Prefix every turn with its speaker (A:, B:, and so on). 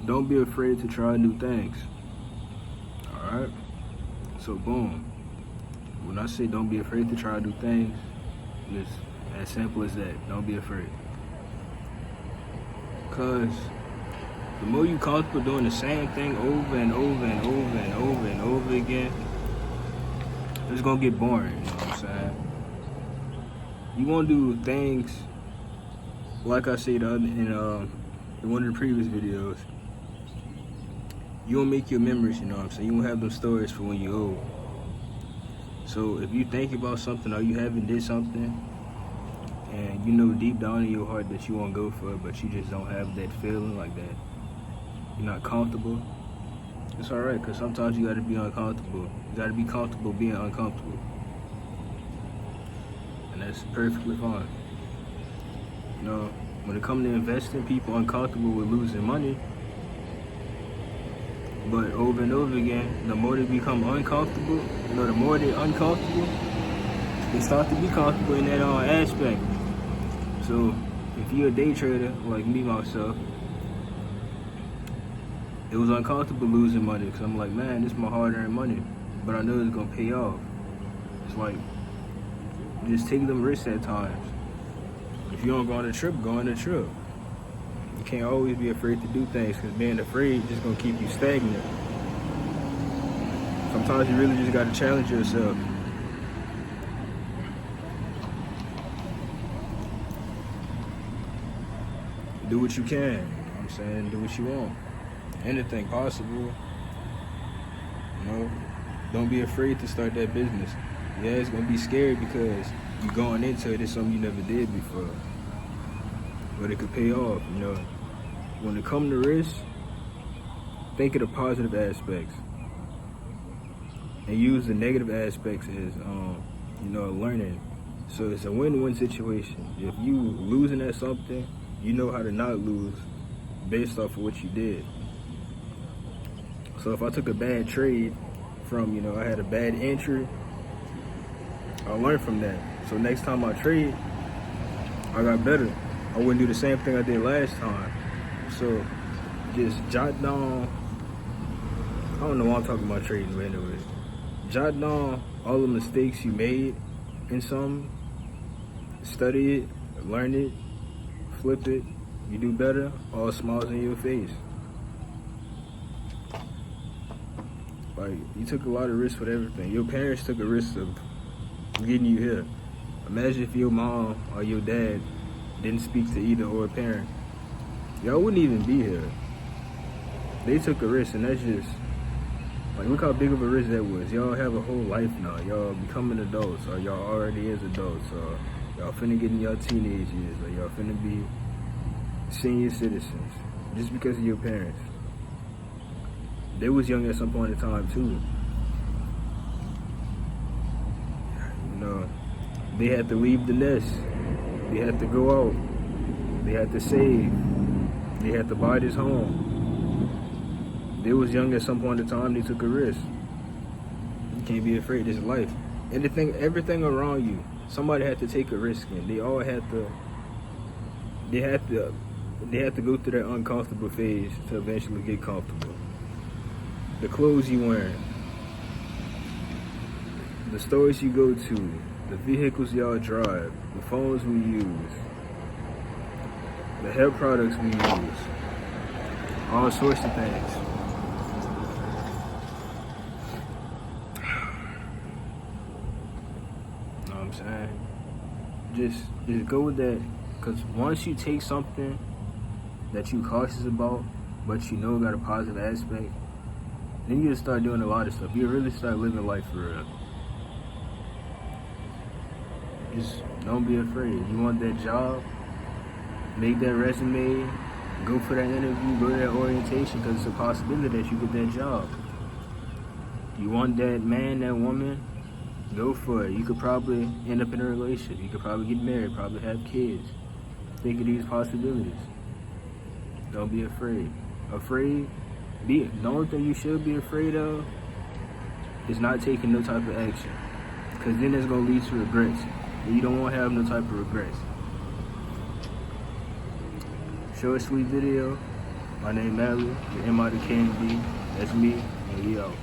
A: Don't be afraid to try new things. Alright? So boom. When I say don't be afraid to try new things, it's as simple as that. Don't be afraid. Cause the more you comfortable doing the same thing over and over and over and over and over again, it's gonna get boring, you know what I'm saying? You wanna do things like I said in one of the previous videos. You gonna make your memories, you know what I'm saying? You gonna have those stories for when you're old. So if you think about something or you haven't did something and you know deep down in your heart that you wanna go for it, but you just don't have that feeling like that, you're not comfortable, it's alright, because sometimes you gotta be uncomfortable. You gotta be comfortable being uncomfortable. And that's perfectly fine. You know, when it comes to investing, people uncomfortable with losing money. But over and over again, the more they become uncomfortable, you know, the more they're uncomfortable, they start to be comfortable in that aspect. So if you're a day trader like me, myself, it was uncomfortable losing money because I'm like, man, this is my hard-earned money, but I know it's gonna pay off. It's like, just take them risks at times. If you don't go on a trip, go on a trip. You can't always be afraid to do things because being afraid is just gonna keep you stagnant. Sometimes you really just gotta challenge yourself. Do what you can, you know what I'm saying? Do what you want. Anything possible. You know, don't be afraid to start that business. Yeah, it's gonna be scary because you're going into it, it's something you never did before. But it could pay off, you know. When it comes to risk, think of the positive aspects. And use the negative aspects as, you know, learning. So it's a win-win situation. If you losing at something, you know how to not lose based off of what you did. So if I took a bad trade from, you know, I had a bad entry, I learned from that. So next time I trade, I got better. I wouldn't do the same thing I did last time. So just jot down, I don't know why I'm talking about trading, but anyway, jot down all the mistakes you made in something, study it, learn it, flip it, you do better, all smiles in your face. Like, you took a lot of risks with everything. Your parents took a risk of getting you here. Imagine if your mom or your dad didn't speak to either or parent. Y'all wouldn't even be here. They took a risk, and that's just, like, look how big of a risk that was. Y'all have a whole life now. Y'all becoming adults, or y'all already is adults, or y'all finna get in your teenage years, or y'all finna be senior citizens, just because of your parents. They was young at some point in time too. You know, they had to leave the nest. They had to go out. They had to save. They had to buy this home. They was young at some point in time. They took a risk. You can't be afraid. This is life. Everything around you, somebody had to take a risk in. They all had to. They had to go through that uncomfortable phase to eventually get comfortable. The clothes you wearing, the stores you go to, the vehicles y'all drive, the phones we use, the hair products we use, all sorts of things. You know what I'm saying? Just go with that, because once you take something that you cautious about, but you know got a positive aspect, then you just start doing a lot of stuff. You really start living life for real. Just don't be afraid. You want that job, make that resume, go for that interview, go to that orientation, because it's a possibility that you get that job. You want that man, that woman, go for it. You could probably end up in a relationship. You could probably get married, probably have kids. Think of these possibilities. Don't be afraid. The only thing you should be afraid of is not taking no type of action, because then it's going to lead to regrets. And you don't want to have no type of regrets. Short, sweet video. My name Mally, the M out of KNB. That's me, and we out.